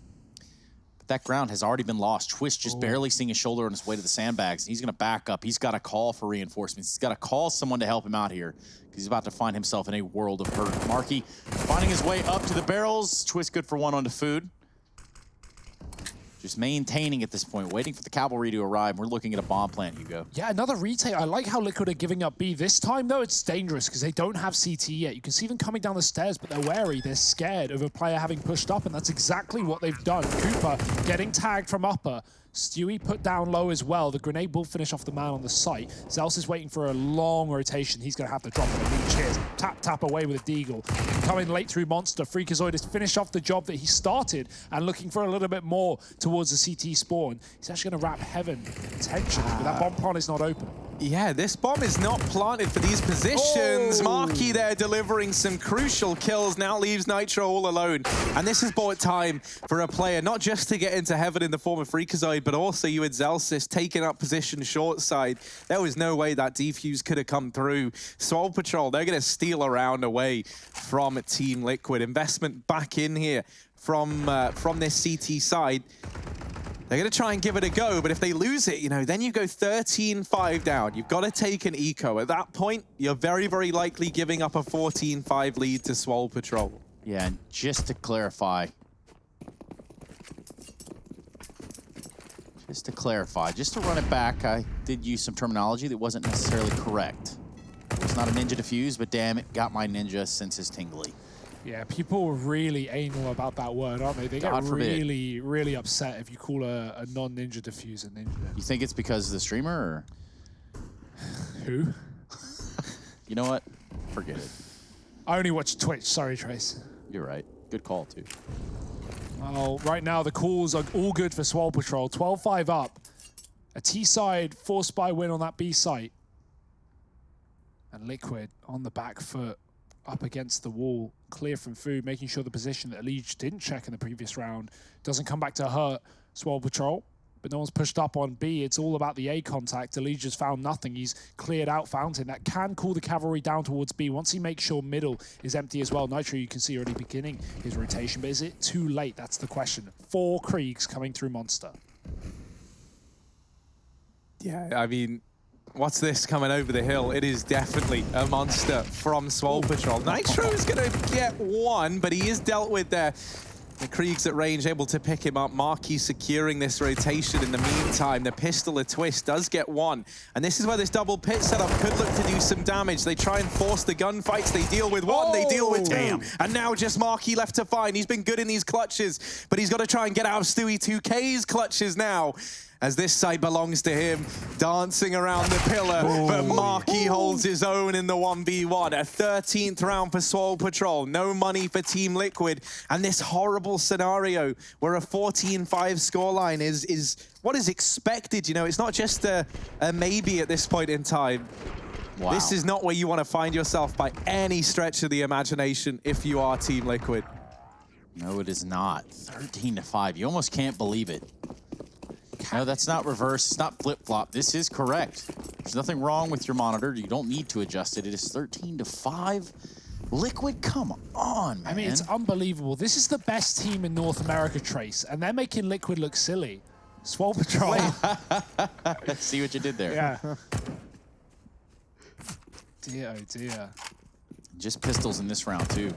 But that ground has already been lost. Twist just barely seeing his shoulder on his way to the sandbags. He's going to back up. He's got to call for reinforcements. He's got to call someone to help him out here because he's about to find himself in a world of hurt. Marky finding his way up to the barrels. Twist good for one onto food. Just maintaining at this point, waiting for the cavalry to arrive. We're looking at a bomb plant, Hugo. Yeah, another retake. I like how Liquid are giving up B. This time, though, it's dangerous because they don't have CT yet. You can see them coming down the stairs, but they're wary. They're scared of a player having pushed up, and that's exactly what they've done. Cooper getting tagged from upper. Stewie put down low as well. The grenade will finish off the man on the site. Zels is waiting for a long rotation. He's going to have to drop on a lead. Cheers. Tap away with a deagle. Coming late through Monster. Freakazoid has finished off the job that he started and looking for a little bit more towards the CT spawn. He's actually going to wrap Heaven potentially, but that bomb plant is not open. Yeah, this bomb is not planted for these positions. Marky there delivering some crucial kills, now leaves Nitro all alone. And this has bought time for a player, not just to get into heaven in the form of Freakazoid, but also you had Zelsis taking up position short side. There was no way that defuse could have come through. Swole Patrol, they're going to steal a round away from Team Liquid. Investment back in here from this CT side. They're going to try and give it a go, but if they lose it, you know, then you go 13-5 down. You've got to take an eco. At that point, you're very, very likely giving up a 14-5 lead to Swole Patrol. Yeah, and just to clarify, just to run it back, I did use some terminology that wasn't necessarily correct. It's not a ninja defuse, but damn it, got my ninja senses tingly. Yeah, people are really anal about that word, aren't they? They get really, really upset if you call a non-ninja diffuse a ninja. You think it's because of the streamer, or? Who? You know what? Forget it. I only watch Twitch. Sorry, Trace. You're right. Good call, too. Well, right now the calls are all good for Swole Patrol. 12-5 up. A T-side 4-spy win on that B site. And Liquid on the back foot, up against the wall, clear from food, making sure the position that Elige didn't check in the previous round doesn't come back to hurt Swole Patrol. But no one's pushed up on B. It's all about the A contact. Elige has found nothing. He's cleared out Fountain. That can cool the cavalry down towards B. Once he makes sure middle is empty as well. Nitro, you can see already beginning his rotation. But is it too late? That's the question. 4 Kriegs coming through Monster. Yeah, I mean, what's this coming over the hill? It is definitely a monster from Swole Patrol. Nitro is going to get one, but he is dealt with there. The Kriegs at range able to pick him up. Marky securing this rotation in the meantime. The pistol a Twist does get one. And this is where this double pit setup could look to do some damage. They try and force the gunfights. They deal with one, they deal with two. And now just Marky left to find. He's been good in these clutches, but he's got to try and get out of Stewie 2K's clutches now. as this side belongs to him, dancing around the pillar, but Marky holds his own in the 1v1. A 13th round for Swole Patrol, no money for Team Liquid, and this horrible scenario where a 14-5 scoreline is what is expected. You know, it's not just a maybe at this point in time. Wow. This is not where you want to find yourself by any stretch of the imagination if you are Team Liquid. No, it is not. 13-5. You almost can't believe it. No, that's not reverse. It's not flip-flop. This is correct. There's nothing wrong with your monitor. You don't need to adjust it. It is 13-5. Liquid, come on, man. I mean, it's unbelievable. This is the best team in North America, Trace, and they're making Liquid look silly. Swole Patrol. See what you did there. Yeah. Dear, oh dear. Just pistols in this round, too.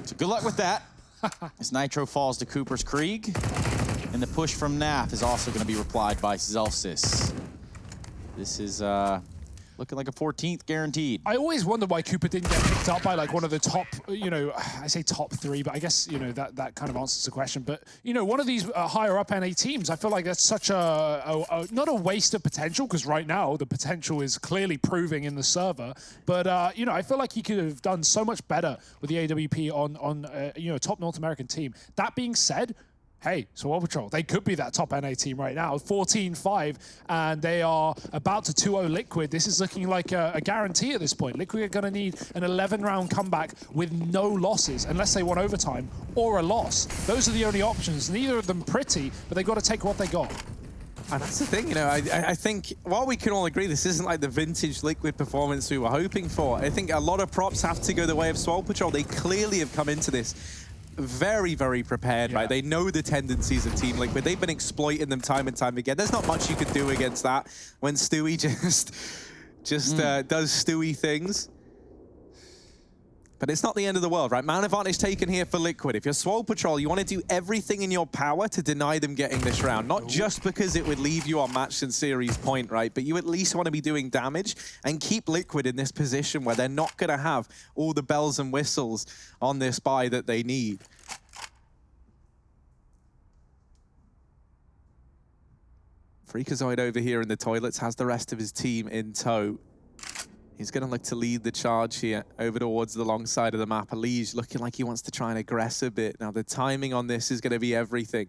So good luck with that. As Nitro falls to Cooper's Krieg. And the push from NAF is also going to be replied by Zelsis. This is looking like a 14th guaranteed. I always wonder why Cooper didn't get picked up by like one of the top, you know, I say top 3, but I guess, you know, that kind of answers the question. But, you know, one of these higher up NA teams, I feel like that's such not a waste of potential, because right now the potential is clearly proving in the server. But, you know, I feel like he could have done so much better with the AWP on you know, top North American team. That being said, hey, Swole Patrol, they could be that top NA team right now. 14-5, and they are about to 2-0 Liquid. This is looking like a guarantee at this point. Liquid are going to need an 11-round comeback with no losses, unless they want overtime or a loss. Those are the only options. Neither of them pretty, but they've got to take what they got. And that's the thing, you know, I think, while we can all agree this isn't like the vintage Liquid performance we were hoping for, I think a lot of props have to go the way of Swole Patrol. They clearly have come into this very, very prepared, right? They know the tendencies of Team Liquid. They've been exploiting them time and time again. There's not much you can do against that when Stewie just does Stewie things. But it's not the end of the world, right? Man advantage taken here for Liquid. If you're Swole Patrol, you want to do everything in your power to deny them getting this round. Not just because it would leave you on match and series point, right? But you at least want to be doing damage and keep Liquid in this position where they're not going to have all the bells and whistles on this buy that they need. Freakazoid over here in the toilets has the rest of his team in tow. He's going to look to lead the charge here over towards the long side of the map. Elige looking like he wants to try and aggress a bit. Now, the timing on this is going to be everything.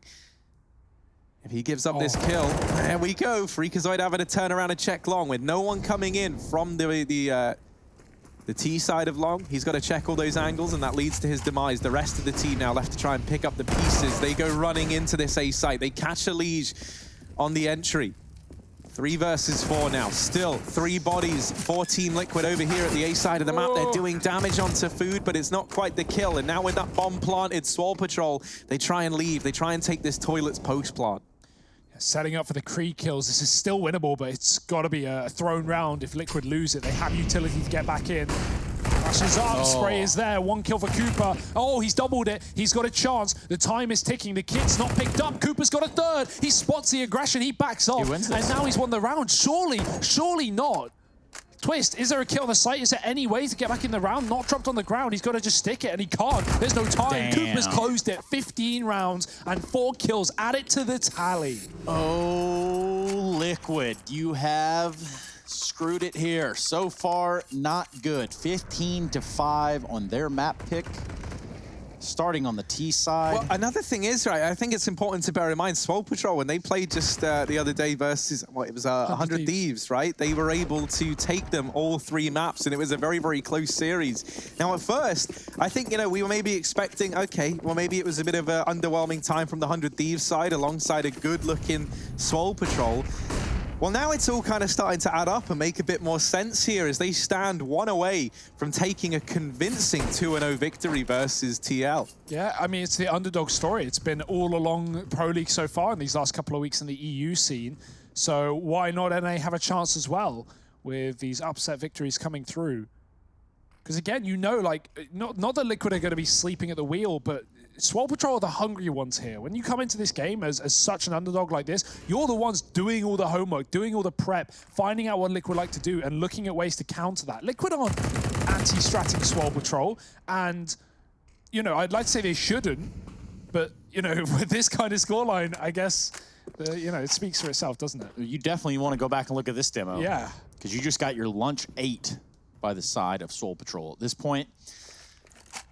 If he gives up this kill, there we go. Freakazoid having to turn around and check long with no one coming in from the T side of long. He's got to check all those angles, and that leads to his demise. The rest of the team now left to try and pick up the pieces. They go running into this A site. They catch Elige on the entry. 3 versus 4 now. Still 3 bodies for Team Liquid over here at the A side of the map. They're doing damage onto food, but it's not quite the kill. And now with that bomb planted, Swole Patrol, they try and leave. They try and take this toilets post plant. Setting up for the Krieg kills. This is still winnable, but it's got to be a thrown round if Liquid lose it. They have utility to get back in. Rushes up, spray is there. 1 kill for Cooper. Oh, he's doubled it. He's got a chance. The time is ticking. The kid's not picked up. Cooper's got a 3rd. He spots the aggression. He backs off. And now he's won the round. Surely not. Twist, is there a kill on the site? Is there any way to get back in the round? Not dropped on the ground. He's got to just stick it, and he can't. There's no time. Damn. Cooper's closed it. 15 rounds and 4 kills. Add it to the tally. Oh, Liquid, you have screwed it here. So far, not good. 15-5 on their map pick. Starting on the T side. Well, another thing is, right, I think it's important to bear in mind, Swole Patrol, when they played just the other day versus, what, it was 100 Thieves, right? They were able to take them all 3 maps, and it was a very, very close series. Now, at first, I think, you know, we were maybe expecting, okay, well, maybe it was a bit of an underwhelming time from the 100 Thieves side alongside a good-looking Swole Patrol. Well, now it's all kind of starting to add up and make a bit more sense here as they stand 1 away from taking a convincing 2-0 victory versus TL. Yeah, I mean, it's the underdog story. It's been all along Pro League so far in these last couple of weeks in the EU scene. So why not NA have a chance as well with these upset victories coming through? Because again, you know, like, not that Liquid are going to be sleeping at the wheel, but Swole Patrol are the hungry ones here. When you come into this game as such an underdog like this, you're the ones doing all the homework, doing all the prep, finding out what Liquid like to do, and looking at ways to counter that. Liquid aren't anti-stratting Swole Patrol, and, you know, I'd like to say they shouldn't, but, you know, with this kind of scoreline, I guess You know, it speaks for itself, doesn't it? You definitely want to go back and look at this demo. Yeah. Because you just got your lunch 8 by the side of Swole Patrol. At this point,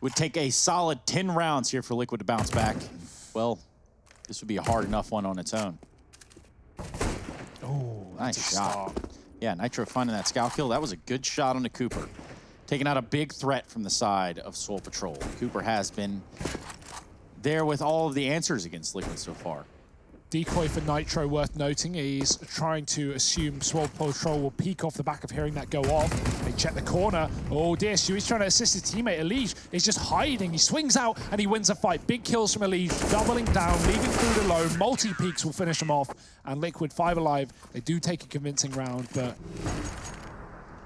would take a solid 10 rounds here for Liquid to bounce back. Well, this would be a hard enough one on its own. Oh, Nice shot. Yeah, Nitro finding that scout kill. That was a good shot on the Cooper. Taking out a big threat from the side of Swole Patrol. Cooper has been there with all of the answers against Liquid so far. Decoy for Nitro worth noting. He's trying to assume Swole Patrol will peek off the back of hearing that go off. They check the corner. Oh dear, Stewie's trying to assist his teammate. Elige is just hiding. He swings out and he wins a fight. Big kills from Elige, doubling down, leaving Food alone. Multi-peaks will finish him off. And Liquid 5 alive. They do take a convincing round, but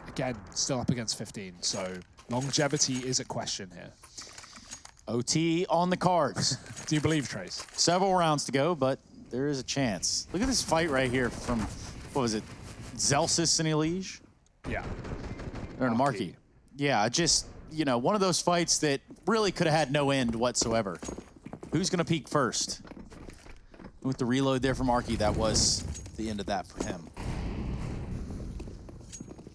again, still up against 15. So longevity is a question here. OT on the cards. Do you believe, Trace? Several rounds to go, but there is a chance. Look at this fight right here from, what was it, Zelsis and Elige? Yeah. Or Marky. Yeah, just, you know, one of those fights that really could have had no end whatsoever. Who's going to peak first? With the reload there for Marky, that was the end of that for him.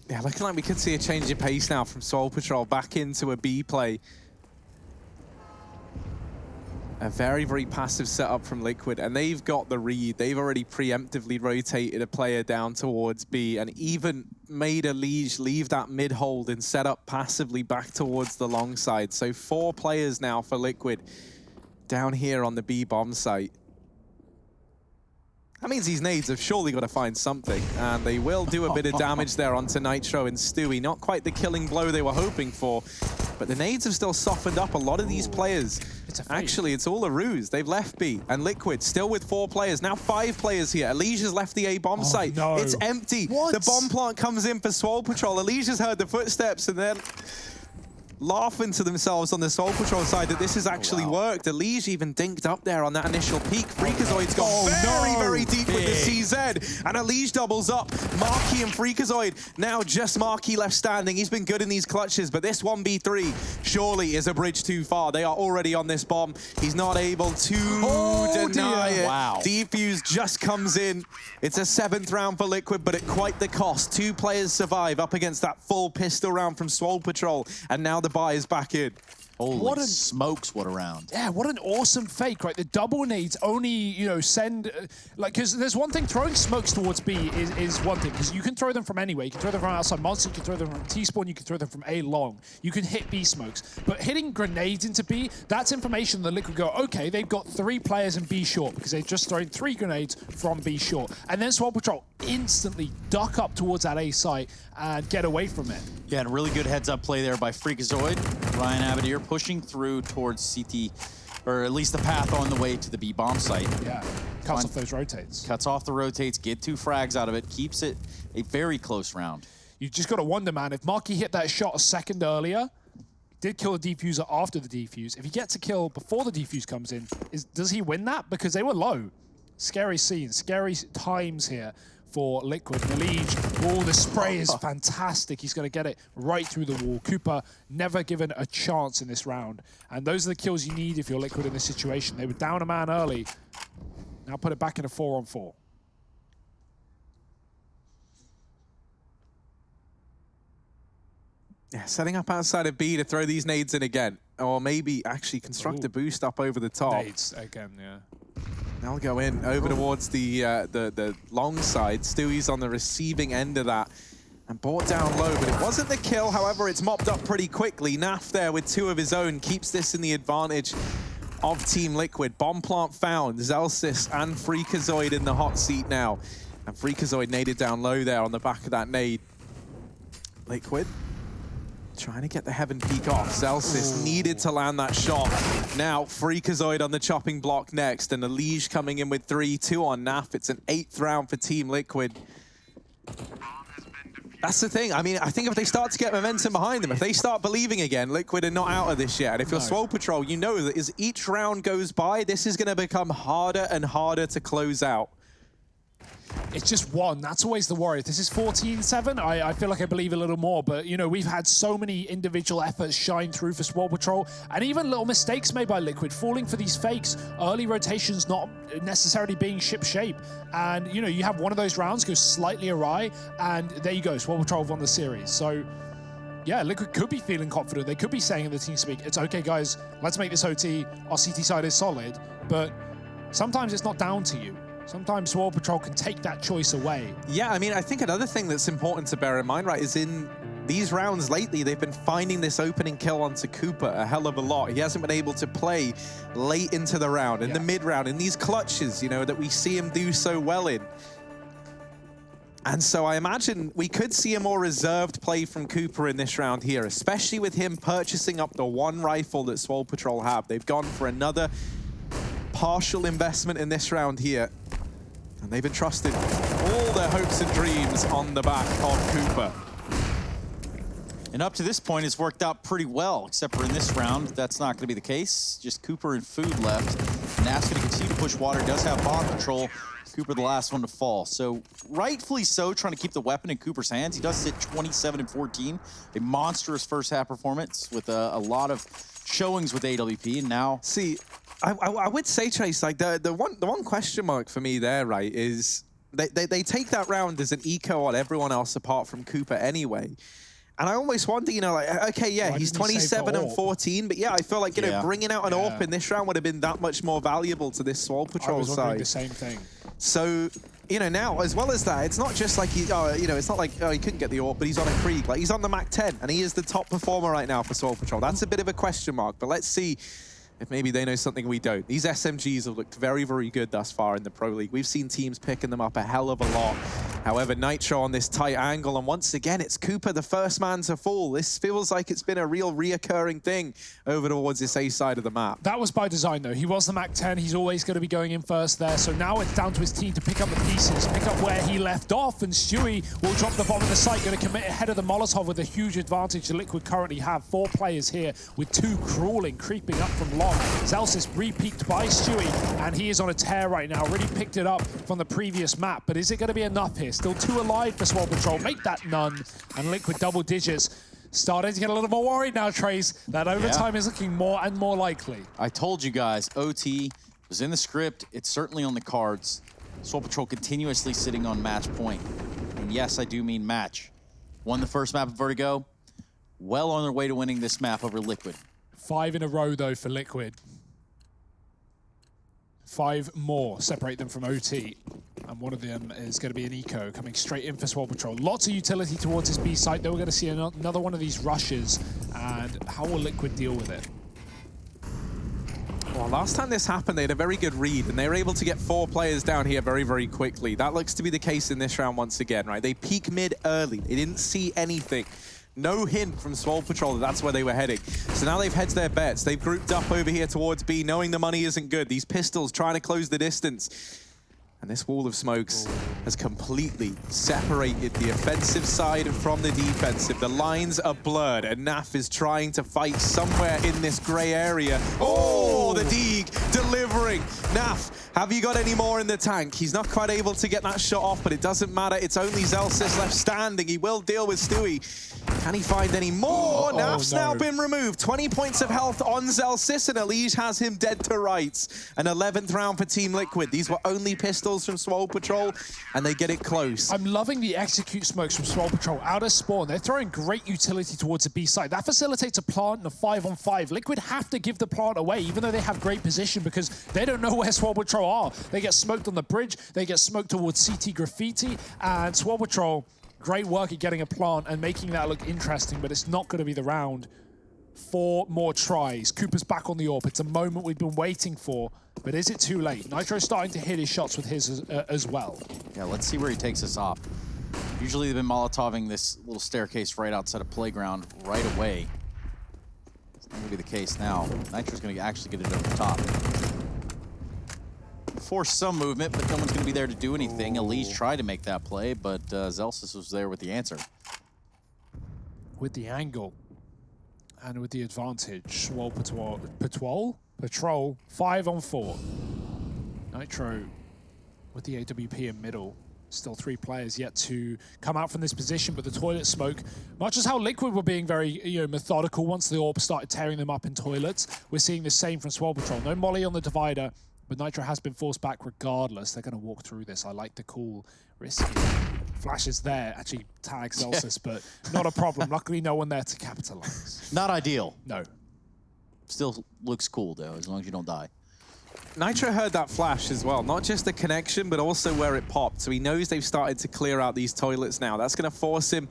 Yeah, looking like we could see a change in pace now from Swole Patrol back into a B play. A very, very passive setup from Liquid, and they've got the read. They've already preemptively rotated a player down towards B and even made Elige leave that mid-hold and set up passively back towards the long side. So 4 players now for Liquid down here on the B bomb site. That means these nades have surely got to find something, and they will do a bit of damage there onto Nitro and Stewie. Not quite the killing blow they were hoping for, but the nades have still softened up a lot of these players. Actually, it's all a ruse. They've left B, and Liquid still with 4 players. Now 5 players here. Elige has left the A bomb site. No. It's empty. What? The bomb plant comes in for Swole Patrol. Elige has heard the footsteps, and then laughing to themselves on the Swole Patrol side that this has actually worked. Elige even dinked up there on that initial peak. Freakazoid's gone very deep with the CZ, and Elige doubles up. Marky and Freakazoid, now just Marky left standing. He's been good in these clutches, but this 1v3 surely is a bridge too far. They are already on this bomb. He's not able to deny it. Wow. Defuse just comes in. It's a 7th round for Liquid, but at quite the cost. 2 players survive up against that full pistol round from Swole Patrol, and now the buy is back in. Holy smokes, what a round. Yeah, what an awesome fake, right? The double nades only, you know, send, like, because there's one thing, throwing smokes towards B is one thing, because you can throw them from anywhere. You can throw them from outside Monster, you can throw them from T-spawn, you can throw them from A long. You can hit B smokes. But hitting grenades into B, that's information that Liquid go, okay, they've got 3 players in B short, because they've just thrown 3 grenades from B short. And then Swole Patrol instantly duck up towards that A site and get away from it. Yeah, and really good heads-up play there by Freakazoid. Ryan Abadir pushing through towards CT, or at least the path on the way to the B bomb site. Yeah, cuts off those rotates. Cuts off the rotates, get 2 frags out of it, keeps it a very close round. You just got to wonder, man, if Marky hit that shot a second earlier, did kill the defuser after the defuse, if he gets a kill before the defuse comes in, does he win that? Because they were low. Scary scene, scary times here for Liquid. Elige, oh, the spray is fantastic. He's going to get it right through the wall. Cooper never given a chance in this round. And those are the kills you need if you're Liquid in this situation. They were down a man early. Now put it back in a 4-on-4. Yeah, setting up outside of B to throw these nades in again. Or maybe actually construct a boost up over the top. Nades again, yeah. They'll go in over towards the long side. Stewie's on the receiving end of that and brought down low, but it wasn't the kill. However, it's mopped up pretty quickly. Naf there with 2 of his own keeps this in the advantage of Team Liquid. Bomb plant found. Zelsis and Freakazoid in the hot seat now. And Freakazoid naded down low there on the back of that nade. Liquid trying to get the Heaven Peak off. Zelsis needed to land that shot. Now, Freakazoid on the chopping block next, and Elige coming in with 3, 2 on Naf. It's an 8th round for Team Liquid. That's the thing. I mean, I think if they start to get momentum behind them, if they start believing again, Liquid are not out of this yet. And if you're Swole Patrol, you know that as each round goes by, this is going to become harder and harder to close out. it's just one. That's always the worry. If this is 14-7, I feel like I believe a little more. But, you know, we've had so many individual efforts shine through for Swole Patrol, and even little mistakes made by Liquid, falling for these fakes, early rotations not necessarily being ship shape. And, you know, you have one of those rounds go slightly awry, and there you go, Swole Patrol have won the series. So, yeah, Liquid could be feeling confident. They could be saying in the team speak, it's okay, guys, let's make this OT. Our CT side is solid. But sometimes it's not down to you. Sometimes Swole Patrol can take that choice away. Yeah, I mean, I think another thing that's important to bear in mind, right, is in these rounds lately, they've been finding this opening kill onto Cooper a hell of a lot. He hasn't been able to play late into the round, in the mid-round, in these clutches, you know, that we see him do so well in. And so I imagine we could see a more reserved play from Cooper in this round here, especially with him purchasing up the one rifle that Swole Patrol have. They've gone for another partial investment in this round here. And they've entrusted all their hopes and dreams on the back of Cooper. And up to this point, it's worked out pretty well, except for in this round, that's not going to be the case. Just Cooper and Food left. Naf's going to continue to push water, does have bomb control. Cooper the last one to fall. So rightfully so, trying to keep the weapon in Cooper's hands. He does sit 27-14, a monstrous first half performance with a lot of showings with AWP, and now... See, I would say, Chase, like the one question mark for me there, right, is they take that round as an eco on everyone else apart from Cooper anyway. And I almost wonder, you know, like, okay, yeah, he's 27-14, but yeah, I feel like, you know, bringing out an AWP in this round would have been that much more valuable to this Swole Patrol I was wondering side. the same thing. So, you know, now, as well as that, it's not just like, you know, it's not like, oh, he couldn't get the AWP, but he's on a Krieg. Like, he's on the MAC-10, and he is the top performer right now for Swole Patrol. That's a bit of a question mark, but let's see if maybe they know something we don't. These SMGs have looked very, very good thus far in the Pro League. We've seen teams picking them up a hell of a lot. However, Nitro on this tight angle, and once again, it's Cooper, the first man to fall. This feels like it's been a real reoccurring thing over towards this A side of the map. That was by design, though. He was the MAC-10. He's always going to be going in first there. So now it's down to his team to pick up the pieces, pick up where he left off, and Stewie will drop the bomb in the site, going to commit ahead of the Molotov with a huge advantage the Liquid currently have. 4 players here with 2 crawling, creeping up from long. Zelsis re-peaked by Stewie, and he is on a tear right now. Really picked it up from the previous map, but is it going to be enough here? Still 2 alive for Swole Patrol. Make that none, and Liquid double digits. Starting to get a little more worried now, Trace. That overtime is looking more and more likely. I told you guys, OT was in the script. It's certainly on the cards. Swole Patrol continuously sitting on match point. And yes, I do mean match. Won the first map of Vertigo. Well on their way to winning this map over Liquid. 5 in a row, though, for Liquid. 5 more separate them from OT. And one of them is going to be an eco coming straight in for Swole Patrol. Lots of utility towards his B site. Then we're going to see another one of these rushes. And how will Liquid deal with it? Well, last time this happened, they had a very good read, and they were able to get 4 players down here very, very quickly. That looks to be the case in this round once again, right? They peak mid early. They didn't see anything. No hint from Swole Patrol that that's where they were heading. So now they've hedged their bets. They've grouped up over here towards B, knowing the money isn't good. These pistols trying to close the distance. And this wall of smokes has completely separated the offensive side from the defensive. The lines are blurred, and Naf is trying to fight somewhere in this gray area. Oh, the Deeg delivering. Naf, have you got any more in the tank? He's not quite able to get that shot off, but it doesn't matter. It's only Zelsis left standing. He will deal with Stewie. Can he find any more? Naf's now been removed. 20 points of health on Zelsis, and Elige has him dead to rights. An 11th round for Team Liquid. These were only pistols from Swole Patrol, and they get it close. I'm loving the execute smokes from Swole Patrol out of spawn. They're throwing great utility towards the B side. That facilitates a plant and a 5-on-5. Liquid have to give the plant away, even though they have great position, because they don't know where Swole Patrol are. They get smoked on the bridge, they get smoked towards CT Graffiti, and Swole Patrol, great work at getting a plant and making that look interesting, but it's not going to be the round. 4 more tries. Cooper's back on the AWP. It's a moment we've been waiting for, but is it too late? Nitro's starting to hit his shots with his as well. Yeah, let's see where he takes us off. Usually they've been Molotoving this little staircase right outside of playground right away. It's not going to be the case now. Nitro's going to actually get it over the top. Force some movement, but no one's going to be there to do anything. Elise tried to make that play, but Zelsis was there with the answer. With the angle and with the advantage, Swole Patrol 5-on-4. Nitro with the AWP in middle. Still 3 players yet to come out from this position, but the toilet smoke, much as how Liquid were being very methodical once the AWP started tearing them up in toilets, we're seeing the same from Swole Patrol. No molly on the divider, but Nitro has been forced back regardless. They're going to walk through this. I like the cool, risky flashes there. Actually tags Celsius, but not a problem. Luckily, no one there to capitalize. Not ideal. No. Still looks cool, though, as long as you don't die. Nitro heard that flash as well. Not just the connection, but also where it popped. So he knows they've started to clear out these toilets now. That's going to force him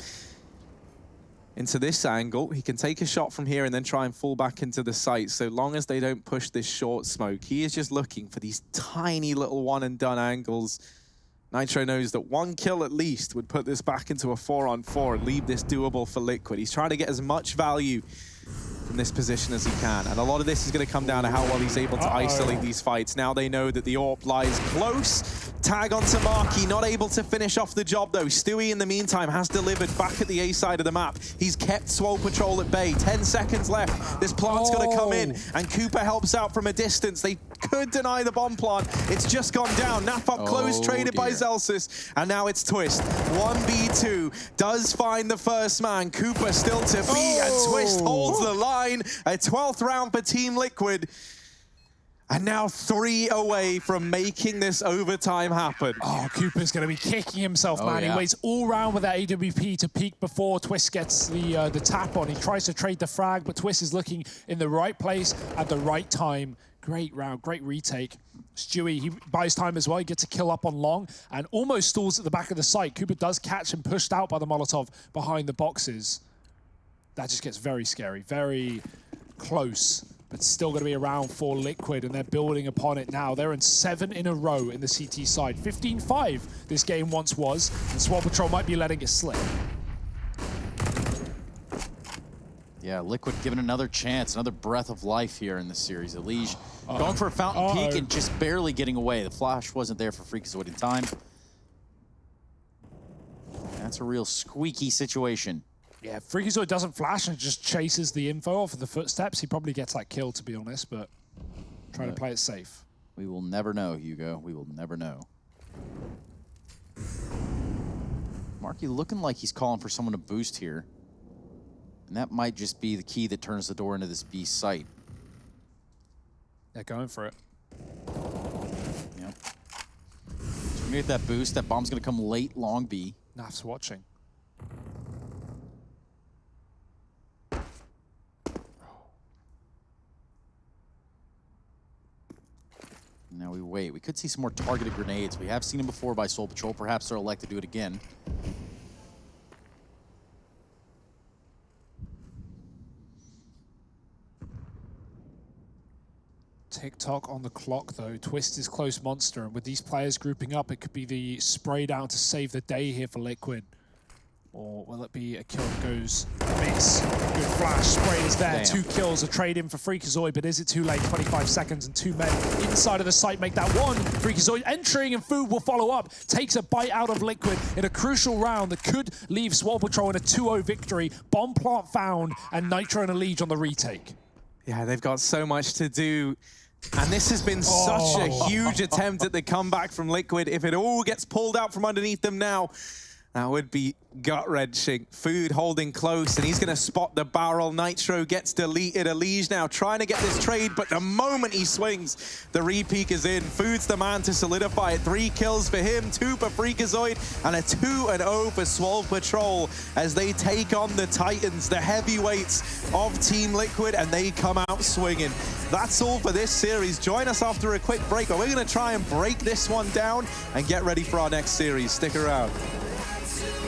into this angle. He can take a shot from here and then try and fall back into the site. So long as they don't push this short smoke, he is just looking for these tiny little one-and-done angles. Nitro knows that 1 kill at least would put this back into a 4-on-4 and leave this doable for Liquid. He's trying to get as much value from this position as he can. And a lot of this is going to come down to how well he's able to isolate these fights. Now they know that the AWP lies close. Tag onto Marky, not able to finish off the job though. Stewie in the meantime has delivered back at the A side of the map. He's kept Swole Patrol at bay. 10 seconds left. This plant's going to come in and Cooper helps out from a distance. They could deny the bomb plant. It's just gone down. Nap up close, traded by Celsius. And now it's Twist. 1v2 does find the first man. Cooper still to be and Twist holds the line. A 12th round for Team Liquid. And now 3 away from making this overtime happen. Oh, Cooper's going to be kicking himself, man. Yeah. He waits all round with that AWP to peek before Twist gets the tap on. He tries to trade the frag, but Twist is looking in the right place at the right time. Great round, great retake. Stewie, he buys time as well. He gets a kill up on long and almost stalls at the back of the site. Cooper does catch him pushed out by the Molotov behind the boxes. That just gets very scary, very close, but still going to be around for Liquid, and they're building upon it now. They're in 7 in a row in the CT side. 15-5 this game once was, and Swole Patrol might be letting it slip. Yeah, Liquid given another chance, another breath of life here in this series. Elige going for a fountain peak and just barely getting away. The flash wasn't there for Freakazoid in time. That's a real squeaky situation. Yeah, Freakazoid doesn't flash and just chases the info off of the footsteps. He probably gets that kill, to be honest, but trying to play it safe. We will never know, Hugo. We will never know. Marky looking like he's calling for someone to boost here. And that might just be the key that turns the door into this B site. They're going for it. Yep. So we get that boost. That bomb's going to come late, long B. Naf's watching. Now we wait. We could see some more targeted grenades. We have seen them before by Swole Patrol. Perhaps they'll elect to do it again. TikTok on the clock, though. Twist is close monster, and with these players grouping up, it could be the spray down to save the day here for Liquid. Or will it be a kill that goes miss? Good flash, spray is there. Damn. 2 kills, a trade in for Freakazoid, but is it too late? 25 seconds and 2 men inside of the site make that 1. Freakazoid entering and Food will follow up. Takes a bite out of Liquid in a crucial round that could leave Swole Patrol in a 2-0 victory. Bomb plant found and Nitro and Elige on the retake. Yeah, they've got so much to do. And this has been such a huge attempt at the comeback from Liquid. If it all gets pulled out from underneath them now, that would be gut-wrenching. Food holding close, and he's going to spot the barrel. Nitro gets deleted. Elige now trying to get this trade, but the moment he swings, the re-peek is in. Food's the man to solidify it. 3 kills for him, 2 for Freakazoid, and a 2-0 for Swole Patrol as they take on the Titans, the heavyweights of Team Liquid, and they come out swinging. That's all for this series. Join us after a quick break, but we're going to try and break this one down and get ready for our next series. Stick around.